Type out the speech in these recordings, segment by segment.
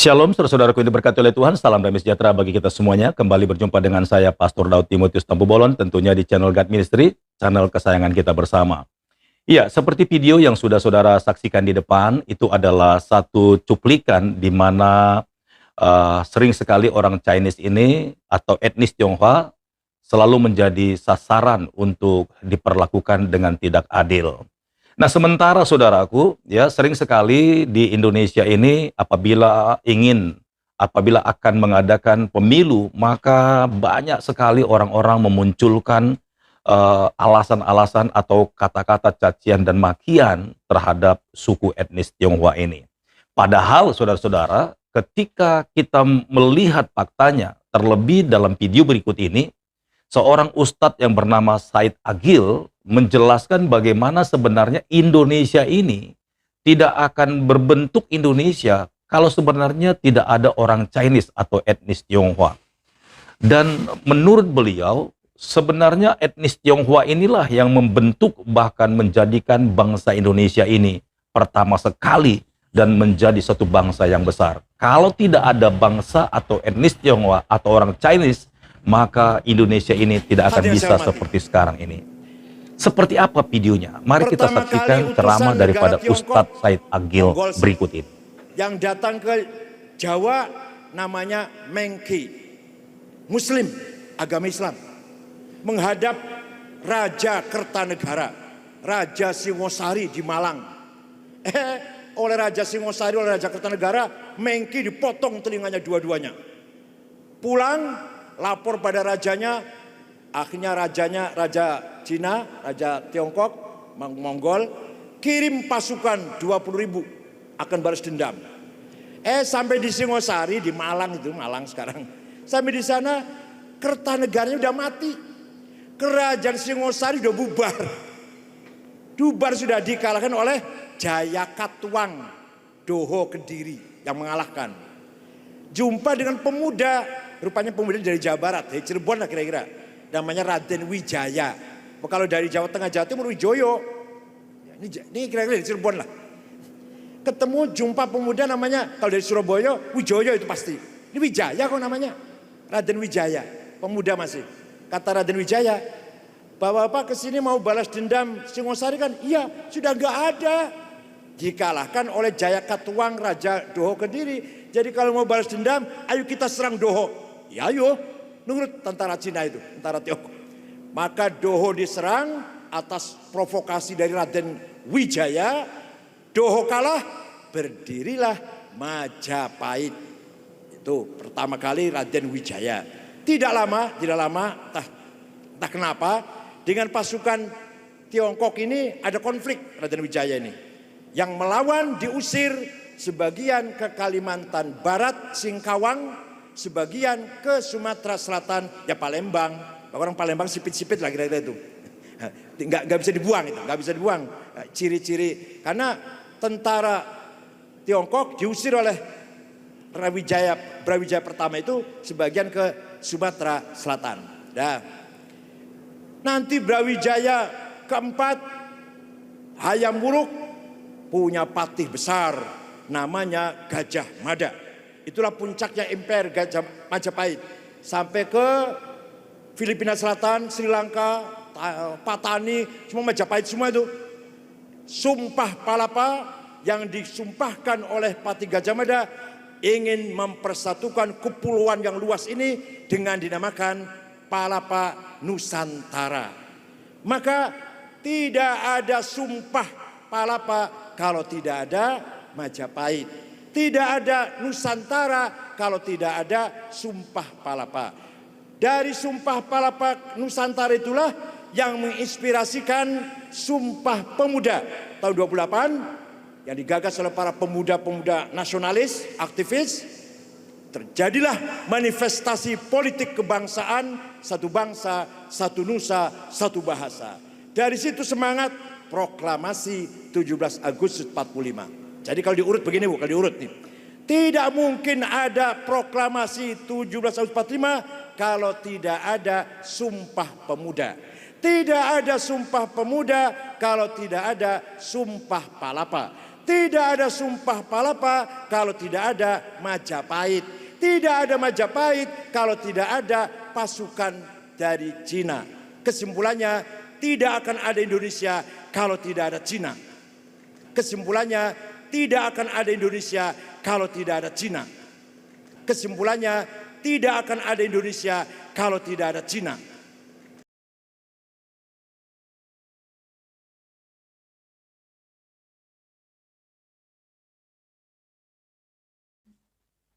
Shalom, saudara-saudaraku yang diberkati oleh Tuhan. Salam damai sejahtera bagi kita semuanya. Kembali berjumpa dengan saya, Pastor Daud Timotius Tampu-Bolon, tentunya di channel God Ministry, channel kesayangan kita bersama. Iya, seperti video yang sudah saudara saksikan di depan, itu adalah satu cuplikan di mana sering sekali orang Chinese ini atau etnis Tionghoa selalu menjadi sasaran untuk diperlakukan dengan tidak adil. Nah, sementara saudaraku, ya sering sekali di Indonesia ini apabila akan mengadakan pemilu, maka banyak sekali orang-orang memunculkan alasan-alasan atau kata-kata cacian dan makian terhadap suku etnis Tionghoa ini. Padahal saudara-saudara, ketika kita melihat faktanya, terlebih dalam video berikut ini, seorang ustadz yang bernama Said Agil menjelaskan bagaimana sebenarnya Indonesia ini tidak akan berbentuk Indonesia kalau sebenarnya tidak ada orang Chinese atau etnis Tionghoa. Dan menurut beliau, sebenarnya etnis Tionghoa inilah yang membentuk bahkan menjadikan bangsa Indonesia ini pertama sekali dan menjadi satu bangsa yang besar. Kalau tidak ada bangsa atau etnis Tionghoa atau orang Chinese, maka Indonesia ini tidak akan bisa seperti sekarang ini. Seperti apa videonya? Mari kita saksikan ceramah daripada Ustadz Said Agil berikut ini. Yang datang ke Jawa namanya Mengki, Muslim, agama Islam, menghadap Raja Kertanegara, Raja Singosari di Malang. Oleh Raja Singosari, oleh Raja Kertanegara, Mengki dipotong telinganya dua-duanya. Pulang, lapor pada rajanya, akhirnya Raja Cina, Raja Tiongkok, Mongol, kirim pasukan 20.000 akan balas dendam. Sampai di Singosari, di Malang itu, Malang sekarang. Sampai di sana, Kertanegaranya udah mati. Kerajaan Singosari udah bubar. Bubar sudah dikalahkan oleh Jayakatwang Doho Kediri yang mengalahkan. Jumpa dengan pemuda, rupanya pemuda dari Jawa Barat, dari Cirebon lah kira-kira. Namanya Raden Wijaya. Kalau dari Jawa Tengah, Jawa Timur, Wijoyo. Ini kira-kira dari Cirebon lah. Ketemu jumpa pemuda namanya, kalau dari Surabaya, Wijoyo itu pasti. Ini Wijaya kok namanya. Raden Wijaya, pemuda masih. Kata Raden Wijaya, Bapak-bapak kesini mau balas dendam Singosari kan? Iya, sudah nggak ada. Dikalahkan oleh Jayakatwang Raja Doho Kediri. Jadi kalau mau balas dendam, ayo kita serang Doho. Ya ayo, nurut tentara Cina itu, tentara Tiongkok. Maka Doho diserang atas provokasi dari Raden Wijaya. Doho kalah, berdirilah Majapahit. Itu pertama kali Raden Wijaya. Tidak lama, entah kenapa, dengan pasukan Tiongkok ini ada konflik Raden Wijaya ini. Yang melawan diusir sebagian ke Kalimantan Barat, Singkawang, sebagian ke Sumatera Selatan, ya Palembang. Orang Palembang sipit-sipit lah kira-kira itu. Nggak bisa dibuang itu, nggak bisa dibuang. Ciri-ciri, karena tentara Tiongkok diusir oleh Brawijaya pertama itu sebagian ke Sumatera Selatan. Nah, nanti Brawijaya keempat, Hayam Wuruk, punya patih besar namanya Gajah Mada. Itulah puncaknya Imper Gajah Majapahit. Sampai ke Filipina Selatan, Sri Lanka, Patani, semua Majapahit semua itu. Sumpah Palapa yang disumpahkan oleh Patih Gajah Mada ingin mempersatukan kepulauan yang luas ini dengan dinamakan Palapa Nusantara. Maka tidak ada sumpah Palapa kalau tidak ada Majapahit. Tidak ada Nusantara kalau tidak ada sumpah Palapa. Dari sumpah Palapa Nusantara itulah yang menginspirasikan Sumpah Pemuda tahun 28 yang digagas oleh para pemuda-pemuda nasionalis, aktivis. Terjadilah manifestasi politik kebangsaan, satu bangsa, satu nusa, satu bahasa. Dari situ semangat proklamasi 17 Agustus 45. Jadi kalau diurut begini Bu, kalau diurut nih. Tidak mungkin ada proklamasi 17 Agustus 45 kalau tidak ada Sumpah Pemuda. Tidak ada Sumpah Pemuda kalau tidak ada Sumpah Palapa. Tidak ada Sumpah Palapa kalau tidak ada Majapahit. Tidak ada Majapahit kalau tidak ada pasukan dari Cina. Kesimpulannya, tidak akan ada Indonesia kalau tidak ada Cina. Kesimpulannya, tidak akan ada Indonesia kalau tidak ada Cina. Kesimpulannya, tidak akan ada Indonesia kalau tidak ada Cina.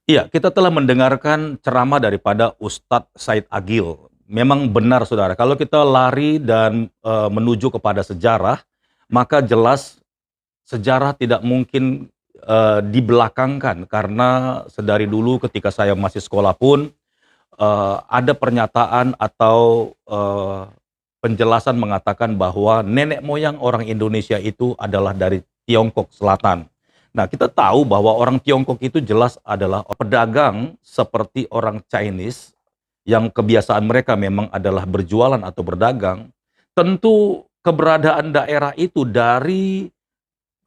Iya, kita telah mendengarkan ceramah daripada Ustadz Said Agil. Memang benar, saudara, kalau kita lari dan menuju kepada sejarah, maka jelas sejarah tidak mungkin dibelakangkan, karena sedari dulu ketika saya masih sekolah pun ada pernyataan atau penjelasan mengatakan bahwa nenek moyang orang Indonesia itu adalah dari Tiongkok Selatan. Nah, kita tahu bahwa orang Tiongkok itu jelas adalah pedagang seperti orang Chinese yang kebiasaan mereka memang adalah berjualan atau berdagang. Tentu keberadaan daerah itu dari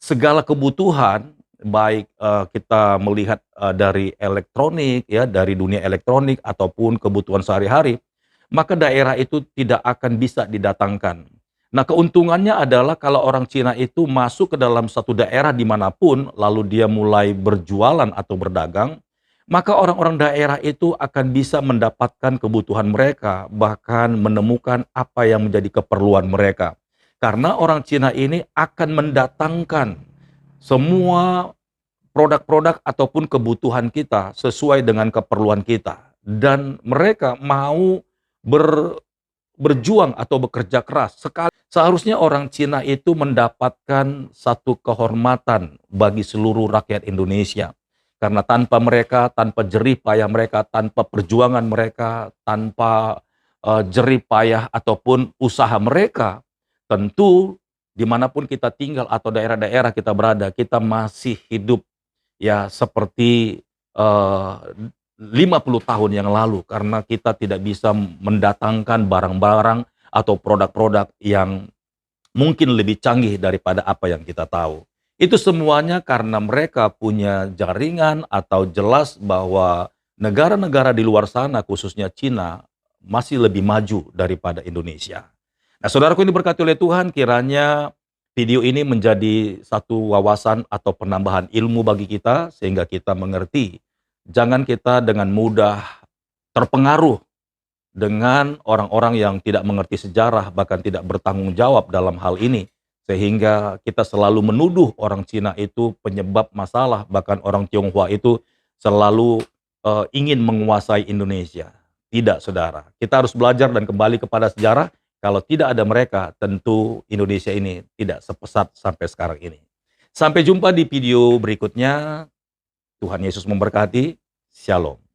segala kebutuhan, baik kita melihat dari elektronik, ya, dari dunia elektronik ataupun kebutuhan sehari-hari, maka daerah itu tidak akan bisa didatangkan. Nah, keuntungannya adalah kalau orang Cina itu masuk ke dalam satu daerah dimanapun, lalu dia mulai berjualan atau berdagang, maka orang-orang daerah itu akan bisa mendapatkan kebutuhan mereka, bahkan menemukan apa yang menjadi keperluan mereka. Karena orang Cina ini akan mendatangkan semua produk-produk ataupun kebutuhan kita sesuai dengan keperluan kita. Dan mereka mau berjuang atau bekerja keras. Seharusnya orang Cina itu mendapatkan satu kehormatan bagi seluruh rakyat Indonesia. Karena tanpa mereka, tanpa jerih payah mereka, tanpa perjuangan mereka, tanpa jerih payah ataupun usaha mereka, tentu dimanapun kita tinggal atau daerah-daerah kita berada, kita masih hidup ya seperti 50 tahun yang lalu, karena kita tidak bisa mendatangkan barang-barang atau produk-produk yang mungkin lebih canggih daripada apa yang kita tahu. Itu semuanya karena mereka punya jaringan atau jelas bahwa negara-negara di luar sana, khususnya Cina, masih lebih maju daripada Indonesia. Nah, saudaraku ini berkati oleh Tuhan, kiranya video ini menjadi satu wawasan atau penambahan ilmu bagi kita, sehingga kita mengerti. Jangan kita dengan mudah terpengaruh dengan orang-orang yang tidak mengerti sejarah, bahkan tidak bertanggung jawab dalam hal ini. Sehingga kita selalu menuduh orang Cina itu penyebab masalah, bahkan orang Tionghoa itu selalu ingin menguasai Indonesia. Tidak, saudara. Kita harus belajar dan kembali kepada sejarah. Kalau tidak ada mereka, tentu Indonesia ini tidak sepesat sampai sekarang ini. Sampai jumpa di video berikutnya. Tuhan Yesus memberkati. Shalom.